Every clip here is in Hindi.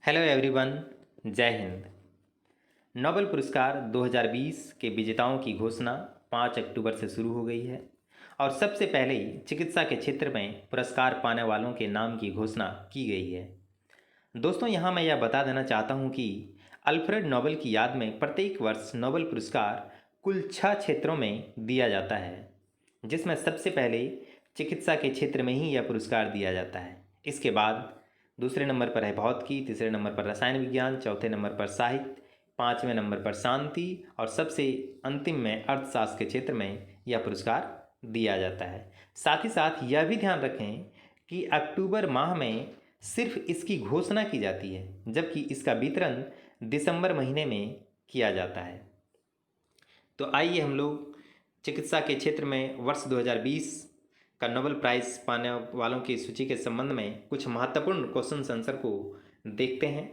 हेलो एवरीवन, जय हिंद। नोबेल पुरस्कार 2020 के विजेताओं की घोषणा 5 अक्टूबर से शुरू हो गई है और सबसे पहले ही चिकित्सा के क्षेत्र में पुरस्कार पाने वालों के नाम की घोषणा की गई है। दोस्तों, यहाँ मैं यह बता देना चाहता हूँ कि अल्फ्रेड नोबेल की याद में प्रत्येक वर्ष नोबेल पुरस्कार कुल 6 क्षेत्रों में दिया जाता है, जिसमें सबसे पहले चिकित्सा के क्षेत्र में ही यह पुरस्कार दिया जाता है। इसके बाद दूसरे नंबर पर है भौतिकी, तीसरे नंबर पर रसायन विज्ञान, चौथे नंबर पर साहित्य, पाँचवें नंबर पर शांति और सबसे अंतिम में अर्थशास्त्र के क्षेत्र में यह पुरस्कार दिया जाता है। साथ ही साथ यह भी ध्यान रखें कि अक्टूबर माह में सिर्फ इसकी घोषणा की जाती है, जबकि इसका वितरण दिसंबर महीने में किया जाता है। तो आइए हम लोग चिकित्सा के क्षेत्र में वर्ष 2020 का नोबेल प्राइज़ पाने वालों की सूची के संबंध में कुछ महत्वपूर्ण क्वेश्चन आंसर को देखते हैं।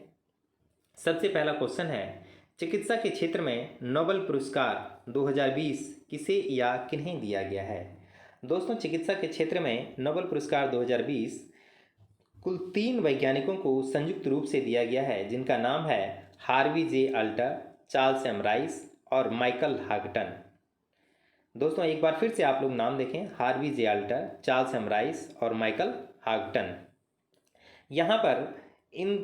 सबसे पहला क्वेश्चन है, चिकित्सा के क्षेत्र में नोबेल पुरस्कार 2020 किसे या किन्हें दिया गया है? दोस्तों, चिकित्सा के क्षेत्र में नोबेल पुरस्कार 2020 कुल 3 वैज्ञानिकों को संयुक्त रूप से दिया गया है, जिनका नाम है हार्वी जे अल्टर, चार्ल्स एम राइस और माइकल हागटन। दोस्तों, एक बार फिर से आप लोग नाम देखें, हार्वी जे अल्टर, चार्ल्स एम राइस और माइकल हागटन। यहाँ पर इन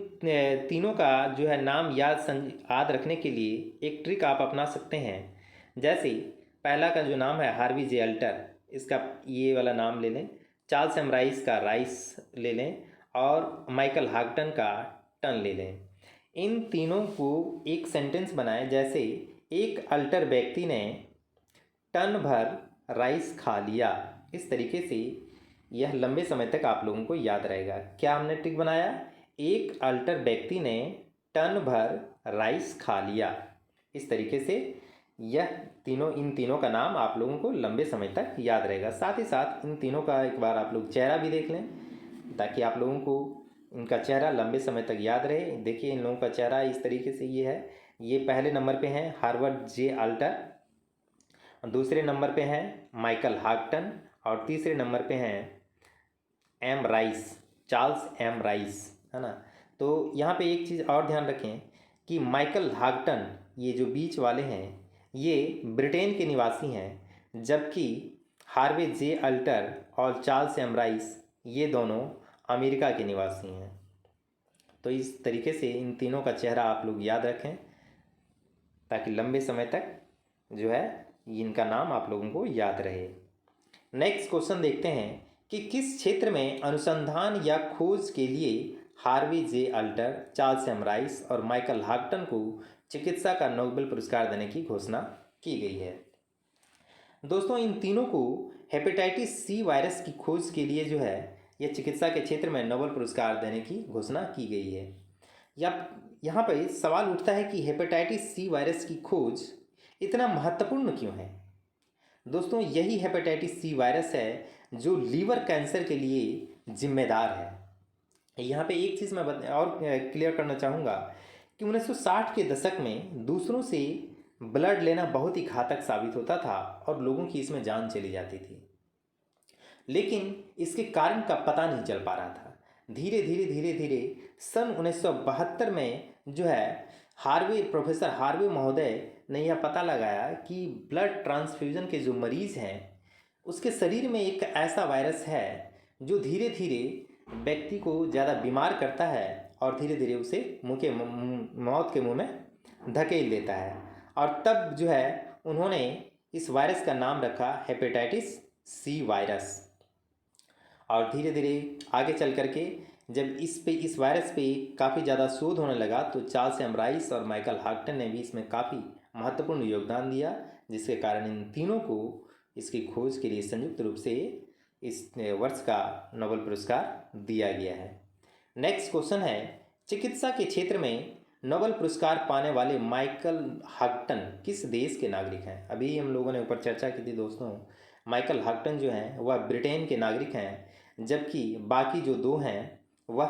तीनों का जो है नाम याद रखने के लिए एक ट्रिक आप अपना सकते हैं। जैसे पहला का जो नाम है हार्वी जे अल्टर, इसका ये वाला नाम ले लें, चार्ल्स एम राइस का राइस ले लें और माइकल हागटन का टन ले लें। इन तीनों को एक सेंटेंस बनाएं, जैसे एक अल्टर व्यक्ति ने टन भर राइस खा लिया। इस तरीके से यह लंबे समय तक आप लोगों को याद रहेगा। क्या हमने ट्रिक बनाया? एक अल्टर व्यक्ति ने टन भर राइस खा लिया। इस तरीके से इन तीनों का नाम आप लोगों को लंबे समय तक याद रहेगा। साथ ही साथ इन तीनों का एक बार आप लोग चेहरा भी देख लें, ताकि आप लोगों को इनका चेहरा लंबे समय तक याद रहे। देखिए, इन लोगों का चेहरा इस तरीके से ये है। ये पहले नंबर पे हैं हार्वर्ड जे अल्टर, दूसरे नंबर पे हैं माइकल हागटन और तीसरे नंबर पे हैं M Rice, Charles M Rice, है ना। तो यहाँ पे एक चीज़ और ध्यान रखें कि माइकल हागटन, ये जो बीच वाले हैं, ये ब्रिटेन के निवासी हैं, जबकि हार्वे जे अल्टर और चार्ल्स एम राइस ये दोनों अमेरिका के निवासी हैं। तो इस तरीके से इन तीनों का चेहरा आप लोग याद रखें, ताकि लंबे समय तक जो है इनका नाम आप लोगों को याद रहे। नेक्स्ट क्वेश्चन देखते हैं कि किस क्षेत्र में अनुसंधान या खोज के लिए हार्वी जे अल्टर, चार्ल्स एम राइस और माइकल हागटन को चिकित्सा का नोबेल पुरस्कार देने की घोषणा की गई है? दोस्तों, इन तीनों को हेपेटाइटिस सी वायरस की खोज के लिए जो है यह चिकित्सा के क्षेत्र में नोबेल पुरस्कार देने की घोषणा की गई है। यहाँ पर सवाल उठता है कि हेपेटाइटिस सी वायरस की खोज इतना महत्वपूर्ण क्यों है? दोस्तों, यही हेपेटाइटिस सी वायरस है जो लीवर कैंसर के लिए जिम्मेदार है। यहाँ पे एक चीज़ मैं और क्लियर करना चाहूँगा कि 1960 के दशक में दूसरों से ब्लड लेना बहुत ही घातक साबित होता था और लोगों की इसमें जान चली जाती थी, लेकिन इसके कारण का पता नहीं चल पा रहा था। धीरे धीरे सन 1972 में जो है प्रोफेसर हार्वे महोदय ने यह पता लगाया कि ब्लड ट्रांसफ्यूजन के जो मरीज़ हैं उसके शरीर में एक ऐसा वायरस है जो धीरे धीरे व्यक्ति को ज़्यादा बीमार करता है और धीरे धीरे उसे मौत के मुंह में धकेल देता है। और तब जो है उन्होंने इस वायरस का नाम रखा हेपेटाइटिस सी वायरस। और धीरे धीरे आगे चल करके जब इस वायरस पे काफ़ी ज़्यादा शोध होने लगा, तो चार्ल्स एम राइस और माइकल हागटन ने भी इसमें काफ़ी महत्वपूर्ण योगदान दिया, जिसके कारण इन तीनों को इसकी खोज के लिए संयुक्त रूप से इस वर्ष का नोबेल पुरस्कार दिया गया है। नेक्स्ट क्वेश्चन है, चिकित्सा के क्षेत्र में नोबेल पुरस्कार पाने वाले माइकल हागटन किस देश के नागरिक हैं? अभी हम लोगों ने ऊपर चर्चा की थी दोस्तों, माइकल हागटन जो हैं वह ब्रिटेन के नागरिक हैं, जबकि बाकी जो दो हैं वह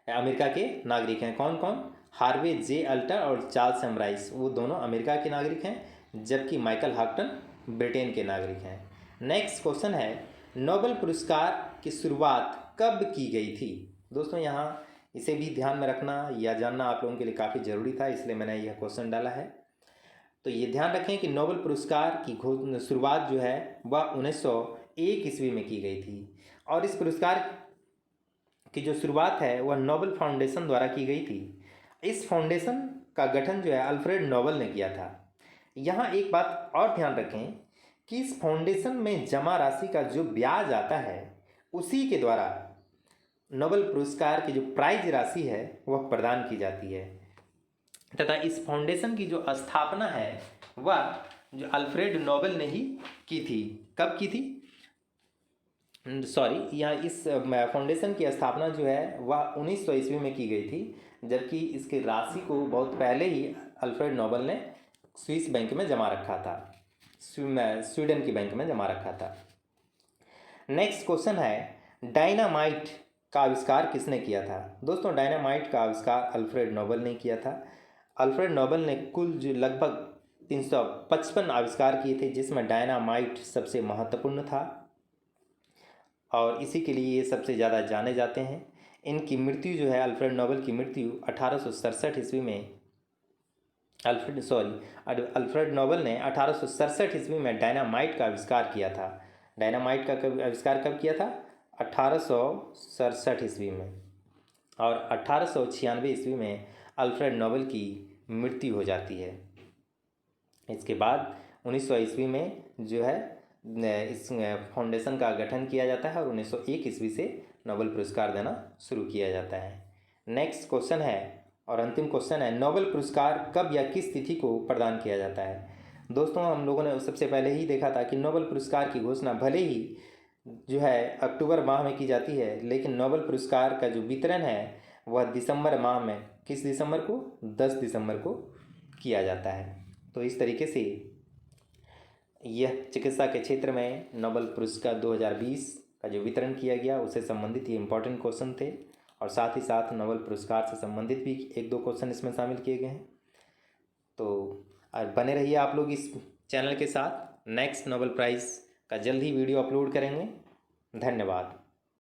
अमेरिका के नागरिक हैं। कौन कौन? हार्वे जे अल्टर और चार्ल्स एम राइस, वो दोनों अमेरिका के नागरिक हैं, जबकि माइकल हागटन ब्रिटेन के नागरिक हैं। नेक्स्ट क्वेश्चन है, नोबेल पुरस्कार की शुरुआत कब की गई थी? दोस्तों, यहाँ इसे भी ध्यान में रखना या जानना आप लोगों के लिए काफ़ी ज़रूरी था, इसलिए मैंने यह क्वेश्चन डाला है। तो ये ध्यान रखें कि नोबेल पुरस्कार की शुरुआत जो है वह 1901 ईस्वी में की गई थी, और इस पुरस्कार की जो शुरुआत है वह नोबेल फाउंडेशन द्वारा की गई थी। इस फाउंडेशन का गठन जो है अल्फ्रेड नोबेल ने किया था। यहाँ एक बात और ध्यान रखें कि इस फाउंडेशन में जमा राशि का जो ब्याज आता है उसी के द्वारा नोबेल पुरस्कार की जो प्राइज राशि है वह प्रदान की जाती है, तथा इस फाउंडेशन की जो स्थापना है वह जो अल्फ्रेड नोबेल ने ही की थी। कब की थी? यहाँ इस फाउंडेशन की स्थापना जो है वह 1900 ईस्वी में की गई थी, जबकि इसकी राशि को बहुत पहले ही अल्फ्रेड नोबेल ने स्विस बैंक में जमा रखा था, स्वीडन की बैंक में जमा रखा था। नेक्स्ट क्वेश्चन है, डायनामाइट का आविष्कार किसने किया था? दोस्तों, डायनामाइट का आविष्कार अल्फ्रेड नोबेल ने किया था। अल्फ्रेड नोबेल ने कुल जो लगभग 355 आविष्कार किए थे, जिसमें डायनामाइट सबसे महत्वपूर्ण था और इसी के लिए ये सबसे ज़्यादा जाने जाते हैं। इनकी मृत्यु जो है, अल्फ्रेड नोबेल की मृत्यु 1867 ईस्वी में अल्फ्रेड नोबेल ने 1867 ईस्वी में डायनामाइट का आविष्कार किया था। डायनामाइट का आविष्कार कब किया था? 1867 ईस्वी में, और 1896 ईस्वी में अल्फ्रेड नोबेल की मृत्यु हो जाती है। इसके बाद 1900 ईस्वी में जो है इस फाउंडेशन का गठन किया जाता है और 1901 ईस्वी से नोबेल पुरस्कार देना शुरू किया जाता है। नेक्स्ट क्वेश्चन है और अंतिम क्वेश्चन है, नोबेल पुरस्कार कब या किस तिथि को प्रदान किया जाता है? दोस्तों, हम लोगों ने सबसे पहले ही देखा था कि नोबेल पुरस्कार की घोषणा भले ही जो है अक्टूबर माह में की जाती है, लेकिन नोबेल पुरस्कार का जो वितरण है वह दिसंबर माह में, किस दिसंबर को? 10 दिसंबर को किया जाता है। तो इस तरीके से यह चिकित्सा के क्षेत्र में नोबेल पुरस्कार 2020 का जो वितरण किया गया उससे संबंधित ये इम्पोर्टेंट क्वेश्चन थे, और साथ ही साथ नोबेल पुरस्कार से संबंधित भी 1-2 क्वेश्चन इसमें शामिल किए गए हैं। तो बने रहिए आप लोग इस चैनल के साथ। नेक्स्ट नोबेल प्राइज़ का जल्द ही वीडियो अपलोड करेंगे। धन्यवाद।